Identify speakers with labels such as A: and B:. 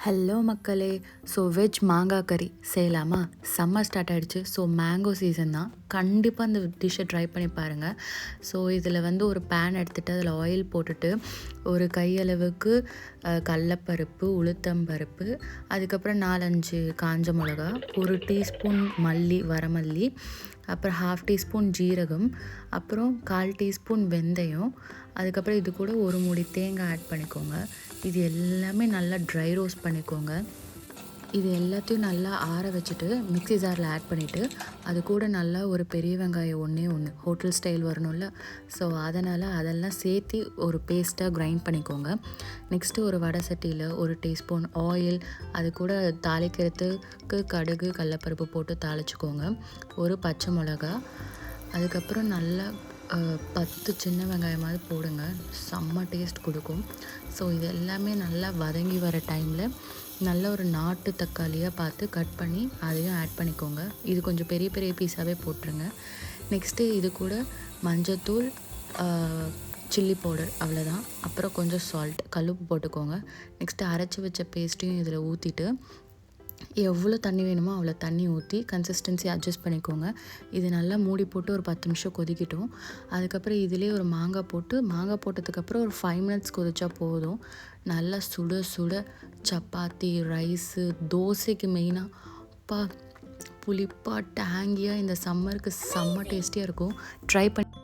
A: Hello மக்களே. So veg மாங்காய் கறி செய்யலாமா? சம்மர் ஸ்டார்ட் ஆகிடுச்சு. ஸோ மேங்கோ சீசன் தான். கண்டிப்பாக அந்த டிஷ்ஷை ட்ரை பண்ணி பாருங்கள். ஸோ இதில் ஒரு பேன் எடுத்துகிட்டு அதில் ஆயில் போட்டுட்டு ஒரு கையளவுக்கு கடலப்பருப்பு, உளுத்தம்பருப்பு, அதுக்கப்புறம் 4-5 காஞ்ச மிளகா, ஒரு டீஸ்பூன் மல்லி, வரமல்லி, அப்புறம் 1/2 டீஸ்பூன் ஜீரகம், அப்புறம் 1/4 டீஸ்பூன் வெந்தயம், அதுக்கப்புறம் இது கூட ஒரு மூடி தேங்காய் ஆட் பண்ணிக்கோங்க. இது எல்லாமே நல்லா ட்ரை ரோஸ்ட் பண்ணிக்கோங்க. இது எல்லாத்தையும் நல்லா ஆற வச்சுட்டு மிக்ஸி ஜாரில் ஆட் பண்ணிவிட்டு அது கூட நல்லா ஒரு பெரிய வெங்காயம் ஒன்றே ஹோட்டல் ஸ்டைல் வரணும்ல. ஸோ அதெல்லாம் சேர்த்து ஒரு பேஸ்ட்டாக கிரைண்ட் பண்ணிக்கோங்க. நெக்ஸ்ட்டு ஒரு வடை சட்டியில் ஒரு டீஸ்பூன் ஆயில், அது கூட தாளிக்கிறதுக்கு கடுகு, கடலப்பருப்பு போட்டு தாளிச்சுக்கோங்க. ஒரு பச்சை மிளகா, அதுக்கப்புறம் நல்லா 10 சின்ன வெங்காயமாவது போடுங்க. செம்ம டேஸ்ட் கொடுக்கும். ஸோ இது எல்லாமே நல்லா வதங்கி வர டைமில் நல்ல ஒரு நாட்டு தக்காளியாக பார்த்து கட் பண்ணி அதையும் ஆட் பண்ணிக்கோங்க. இது கொஞ்சம் பெரிய பெரிய பீஸாகவே போட்டுருங்க. நெக்ஸ்ட்டு இது கூட மஞ்சத்தூள், சில்லி பவுடர், அவ்வளோதான். அப்புறம் கொஞ்சம் சால்ட், கல்லுப்பு போட்டுக்கோங்க. நெக்ஸ்ட்டு அரைச்சி வச்ச பேஸ்ட்டையும் இதில் ஊற்றிட்டு எவ்வளோ தண்ணி வேணுமோ அவ்வளோ தண்ணி ஊற்றி கன்சிஸ்டன்சி அட்ஜஸ்ட் பண்ணிக்கோங்க. இது நல்லா மூடி போட்டு ஒரு 10 நிமிஷம் கொதிக்கட்டும். அதுக்கப்புறம் இதிலே ஒரு மாங்காய் போட்டதுக்கப்புறம் ஒரு 5 மினிட்ஸ் கொதிச்சா போதும். நல்லா சுட சுட சப்பாத்தி, ரைஸு, தோசைக்கு மெயினாக புளிப்பாக டேங்கியாக இந்த சம்மருக்கு செம்ம டேஸ்டியாக இருக்கும். ட்ரை பண்ணி